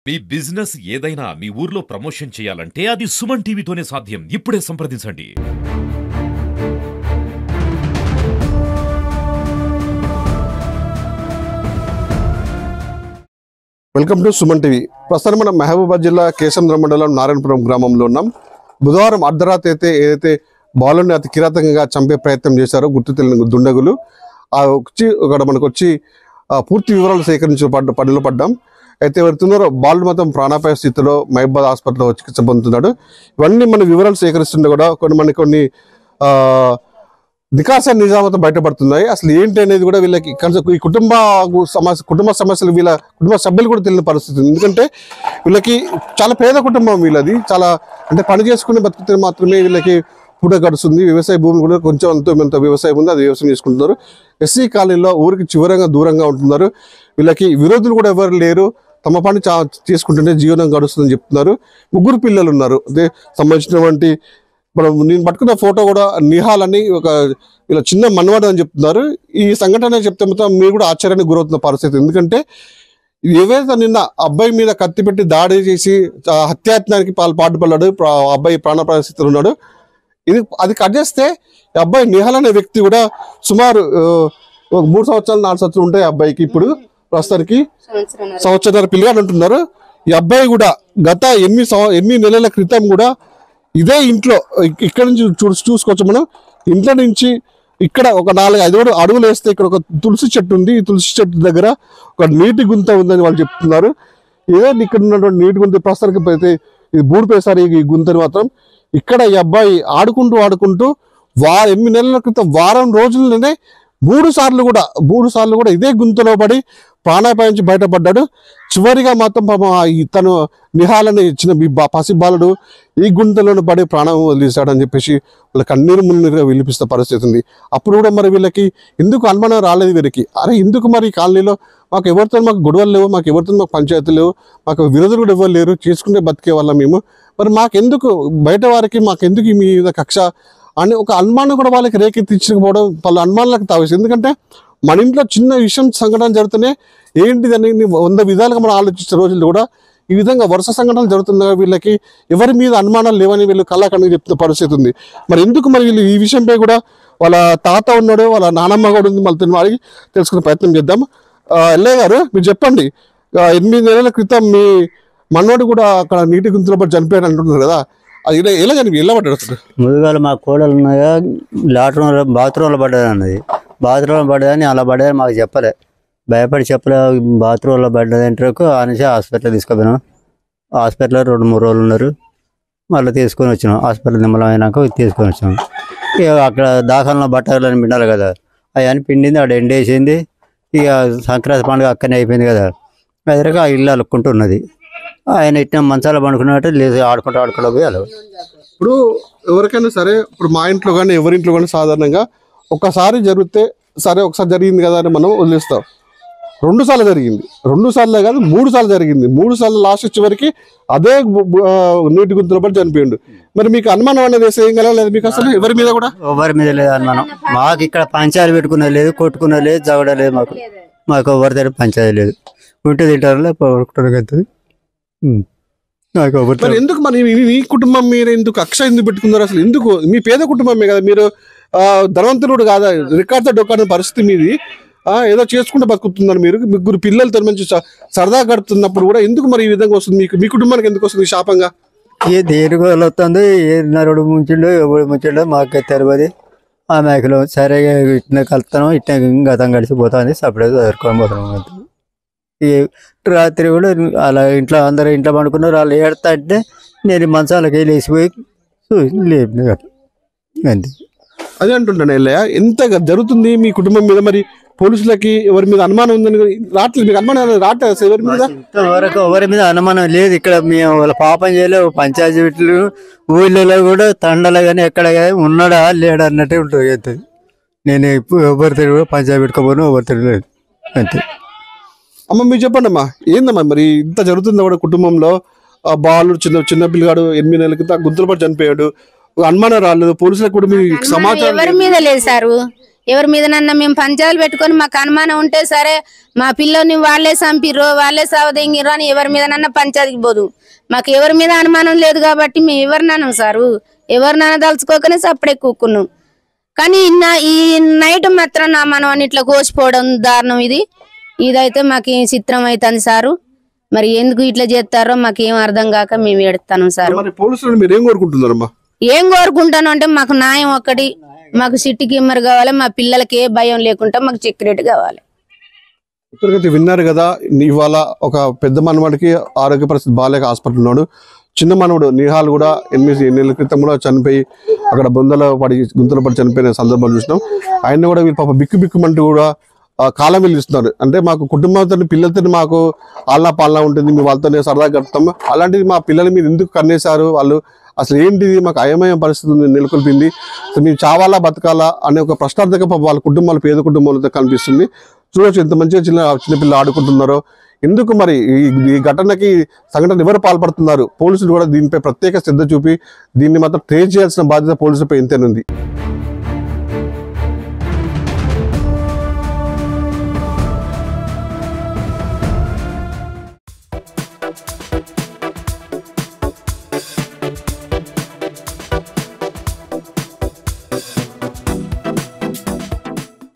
మీ business ఏదైనా మీ ఊర్లో promotion చేయాలంటే అది సుమన్ టీవీతోనే సాధ్యం. ఇప్పుడే సంప్రదించండి. Welcome to Suman TV. ప్రస్తుతం మనం మహబూబాబాద్ జిల్లా కేశంద్ర మండలం నారాయణపురం గ్రామంలో ఉన్నాం. బుధవారం అర్ధరాత్రి అయితే బాలుని అతి కిరాతకంగా చంపే ప్రయత్నం చేశారు గుర్తు తెలియని దుండగులు. ఇక్కడ మనకు వచ్చి పూర్తి వివరాలు సేకరించే పనిలో పడ్డాం. అయితే ఎవరుతున్నారో బాలుడు మాత్రం ప్రాణాపాయ స్థితిలో మహబూబాబాద్ హాస్పిటల్లో చికిత్స పొందుతున్నాడు. ఇవన్నీ మన వివరాలు సేకరిస్తుంటే కూడా కొన్ని నికాసా నిజామాబాద్ బయటపడుతున్నాయి. అసలు ఏంటి అనేది కూడా వీళ్ళకి ఈ కుటుంబ సమస్యలు వీళ్ళ కుటుంబ సభ్యులు కూడా తెలియని పరిస్థితి. ఎందుకంటే వీళ్ళకి చాలా పేద కుటుంబం వీళ్ళది. చాలా అంటే పని చేసుకుని బతుకుతే మాత్రమే వీళ్ళకి పూట గడుస్తుంది. వ్యవసాయ భూములు కూడా కొంచెం ఎంతో వ్యవసాయం ఉంది, అది వ్యవసాయం చేసుకుంటున్నారు. ఎస్సీ కాలనీలో ఊరికి దూరంగా ఉంటున్నారు. వీళ్ళకి విరోధులు కూడా ఎవరు లేరు. తమ పని చేసుకుంటూనే జీవనం గడుస్తుందని చెప్తున్నారు. 3 పిల్లలు ఉన్నారు. అదే సంబంధించినటువంటి నేను పట్టుకున్న ఫోటో కూడా నిహాల్ అని ఇలా చిన్న మనవాడు అని చెప్తున్నారు. ఈ సంఘటన చెప్తే మాత్రం మీరు కూడా ఆశ్చర్యానికి గురవుతున్న పరిస్థితి. ఎందుకంటే ఏవైతే నిన్న అబ్బాయి మీద కత్తి పెట్టి దాడి చేసి హత్యాయత్నానికి పాటుపడ్డాడు, అబ్బాయి ప్రాణాపాయ స్థితిలో ఉన్నాడు. అది కట్ చేస్తే అబ్బాయి నిహాల్ అనే వ్యక్తి కూడా సుమారు 3 సంవత్సరాలు 4 సంవత్సరాలు ఉంటాయి అబ్బాయికి. ఇప్పుడు ప్రస్తుతానికి సంవత్సరాల పిల్లగాడు అంటున్నారు. ఈ అబ్బాయి కూడా గత 8 నెలల క్రితం కూడా ఇదే ఇంట్లో ఇక్కడ నుంచి చూసుకోవచ్చు మనం. ఇంట్లో నుంచి ఇక్కడ ఒక 4-5 అడుగులు వేస్తే ఇక్కడ ఒక తులసి చెట్టు ఉంది. ఈ తులసి చెట్టు దగ్గర ఒక నీటి గుంత ఉందని వాళ్ళు చెప్తున్నారు. ఇదే ఇక్కడ ఉన్నటువంటి నీటి గుంత ప్రస్తుతానికి అయితే ఇది బూడిపేసారు ఈ గుంతని మాత్రం. ఇక్కడ ఈ అబ్బాయి ఆడుకుంటూ 8 నెలల క్రితం వారం రోజుల్లోనే 3 సార్లు కూడా ఇదే గుంతలో పడి ప్రాణాపాయం నుంచి బయటపడ్డాడు. చివరిగా మాత్రం తను నిహాలని ఇచ్చిన పసిబాలుడు ఈ గుంతలోనే పడి ప్రాణం వదిలేశాడని చెప్పేసి వాళ్ళ కన్నీరు మున్నీరుగా విలిపిస్తున్న పరిస్థితి ఉంది. అప్పుడు కూడా మరి వీళ్ళకి ఎందుకు అనుమానం రాలేదు వీరికి? అరే ఎందుకు మరి ఈ కాలనీలో మాకు గొడవలు లేవు, మాకు పంచాయతీలు లేవు, మాకు విరోధులు కూడా ఎవరు లేరు, చేసుకుంటే బతికే వాళ్ళం మేము, మరి మాకెందుకు బయట వారికి మాకెందుకు మీ మీద కక్ష అని ఒక అనుమానం కూడా వాళ్ళకి రేకెత్తించకపోవడం వాళ్ళ అనుమానాలకు తావేసి. ఎందుకంటే మన ఇంట్లో చిన్న విషయం సంఘటన జరుగుతూనే ఏంటిదని 100 విధాలుగా మనం ఆలోచించిన రోజులు కూడా ఈ విధంగా వరుస సంఘటనలు జరుగుతున్నాయి. వీళ్ళకి ఎవరి మీద అనుమానాలు లేవని వీళ్ళు కళ్ళకన్నుగా చెప్తున్న పరిస్థితి ఉంది. మరి ఎందుకు మరి వీళ్ళు ఈ విషయంపై కూడా వాళ్ళ తాత ఉన్నాడు, వాళ్ళ నానమ్మ కూడా ఉంది, మళ్ళీ అడిగి తెలుసుకునే ప్రయత్నం చేద్దాం. ఎల్లయ్య గారు మీరు చెప్పండి, 8 నెలల క్రితం మీ మనోడు కూడా అక్కడ నీటి గుంతలో పడి చనిపోయాడు అంటున్నారు కదా, అది ఎలా పడ్డాడు అసలు? ముందుగా మా కోడలు ఉన్నాయా బాత్రూంలో పడ్డది అన్నది. బాత్రూంలో పడ్డదని అలా పడ్డదని మాకు చెప్పలే, భయపడి చెప్పలే. బాత్రూంలో పడ్డది అంటే అనేసి హాస్పిటల్ తీసుకుపోయినాం. హాస్పిటల్లో 2-3 రోజులు ఉన్నారు. మళ్ళీ తీసుకొని వచ్చినాం. హాస్పిటల్ నిమ్మలమైనాక తీసుకొని వచ్చినాం. ఇక అక్కడ దాఖల్లో బట్టలని పిండాలి కదా, అవన్నీ పిండింది, ఆడ ఎండేసింది. ఇక సంక్రాంతి పండుగ అక్కడనే అయిపోయింది కదా, అదిరాక ఆ ఇల్లు అలుక్కుంటున్నది. ఆయన ఇట్లా మంచాల పండుకున్నట్టు లేచి ఆడుకుంటూ పోయి అలా. ఇప్పుడు ఎవరికైనా సరే, ఇప్పుడు మా ఇంట్లో కానీ ఎవరింట్లో కానీ సాధారణంగా ఒకసారి జరిగితే సరే, ఒకసారి జరిగింది కదా అని మనం వదిలేస్తాం. 2 సార్లు జరిగింది, 2 సార్లే కాదు 3 సార్లు జరిగింది. 3 సార్లు లాస్ట్ వచ్చేవరకు అదే నీటి గుంతలో పడి చనిపోయిండు. మరి మీకు అనుమానం అనేది ఏం కలగలేదు మీకు అసలు ఎవరి మీద కూడా? ఎవరి మీద లేదు అనుమానం. మాకు ఇక్కడ పంచాయతీ పెట్టుకున్నది లేదు, కొట్టుకున్నది లేదు, జగడలేదు. మాకు ఎవరి దగ్గర పంచాయతీ లేదు. ఉంటే తింటారు పడుకుంటారు. ఎందుకు మరి మీ కుటుంబం మీరు ఎందుకు కక్ష ఎందుకు పెట్టుకున్నారు అసలు? ఎందుకు? మీ పేద కుటుంబమే కదా, మీరు ధనవంతుడు కాదా, రికార్డ్తో డొక్కాని పరిస్థితి మీది. ఏదో చేసుకుంటూ బతుకుతున్నారు మీరు. 3 పిల్లలతో మంచి సరదా గడుపుతున్నప్పుడు కూడా ఎందుకు మరి ఈ విధంగా వస్తుంది మీ కుటుంబానికి? ఎందుకు వస్తుంది శాపంగా? ఏ దేనికి వస్తుంది, ఏ నరుడు ముంచిండో ఎవడు ముంచిండో మాకు తెలియదు. ఆ మేకలో సరే ఇట్లా కలుపుతాను, ఇట్లా గతం గడిచిపోతుంది, సపరేట్ ఎదుర్కొని పోతాం. ఈ రాత్రి కూడా అలా అందరూ ఇంట్లో పండుకున్నారు. వాళ్ళు ఏడతా అంటే నేను మంచాలకి వెళ్ళి వేసిపోయి లేదు అంతే. అదే అంటుంటాను ఎల్లయ్య, ఎంత జరుగుతుంది మీ కుటుంబం మీద? మరి పోలీసులకి ఎవరి మీద అనుమానం ఉందని రావట్లేదు? మీకు అనుమానం రావట్లేదు ఎవరి మీద? ఇంతవరకు ఎవరి మీద అనుమానం లేదు. ఇక్కడ మేము వాళ్ళ పాపం చేయలేవు. పంచాయతీ వీటిలు ఊళ్ళలో కూడా తండలు కానీ ఎక్కడ ఉన్నాడా లేడా అన్నట్టే ఉంటుంది. నేను ఎవరితో కూడా పంచాయతీ పెట్టుకోపోను, ఎవరితో లేదు అంతే. అమ్మ మీరు చెప్పండి అమ్మా, ఏందమ్మా మరి ఇంత జరుగుతుంది కూడా కుటుంబంలో? బాలు చిన్న పిల్లగాడు 8 నెలల క్రితం గుంతలు పడి చనిపోయాడు, అనుమానం రాలేదు. పోలీసులకు కూడా మీ సమాచారం ఎవరి మీద లేదు సారు, ఎవరి మీదనన్నా మేము పంచాలు పెట్టుకొని మాకు అనుమానం ఉంటే సరే మా పిల్లని వాళ్ళే చంపిర్రో వాళ్ళే సావదెంగిర్రో అని ఎవరి మీదనన్నా పంచాయతీకి పోదు. మాకు ఎవరి మీద అనుమానం లేదు కాబట్టి మేము ఎవరినన్నాం సారు, ఎవరినన్నా తలుచుకోకనే సప్పుడే కూకున్నాం. కానీ ఈ నైట్ మాత్రం నా మనం ఇట్లా కోసిపోవడం దారుణం. ఇదైతే మాకు చిత్రం అవుతుంది సారు. మరి ఎందుకు ఇట్లా చేస్తారో మాకేం అర్థం కాక మేము ఎడుతాను సార్. పోలీసులు మీరు ఏం కోరుకుంటున్నారమ్మా? ఏం కోరుకుంటాను అంటే మాకు న్యాయం ఒక్కటి, మాకు సిటీ కిమ్మర్ కావాలి, మా పిల్లలకి ఏ భయం లేకుండా మాకు సెక్యూరిటీ కావాలి. ఉత్తరగతి విన్నారు కదా, ఇవాళ ఒక పెద్ద మనవాడికి ఆరోగ్య పరిస్థితి బాగాలేక హాస్పిటల్ ఉన్నాడు. చిన్న మనవుడు నిహాల్ కూడా 8 నెలల క్రితం కూడా చనిపోయి అక్కడ గుంతలు పడి చనిపోయిన సందర్భం చూసినాం. ఆయన కూడా వీళ్ళు పాప బిక్కుమంటూ కూడా కాలం వెళ్ళిస్తున్నారు. అంటే మాకు కుటుంబంతో పిల్లలతో మాకు ఆల్నా పాలనా ఉంటుంది, మేము వాళ్ళతోనే సరదా గడుపుతాం. అలాంటిది మా పిల్లలు మీరు ఎందుకు కన్నేశారు, వాళ్ళు అసలు ఏంటిది, మాకు అయమయ పరిస్థితి నెలకొల్పింది, మేము చావాలా బతకాలా అనే ఒక ప్రశ్నార్థక వాళ్ళ కుటుంబాలు పేద కుటుంబాలతో కనిపిస్తుంది. చూడొచ్చు ఎంత మంచిగా చిన్నపిల్లలు ఆడుకుంటున్నారో. ఎందుకు మరి ఈ ఘటనకి సంఘటన ఎవరు పాల్పడుతున్నారు? పోలీసులు కూడా దీనిపై ప్రత్యేక శ్రద్ధ చూపి దీన్ని మాత్రం ట్రేస్ చేయాల్సిన బాధ్యత పోలీసులపై ఎంతేనుంది.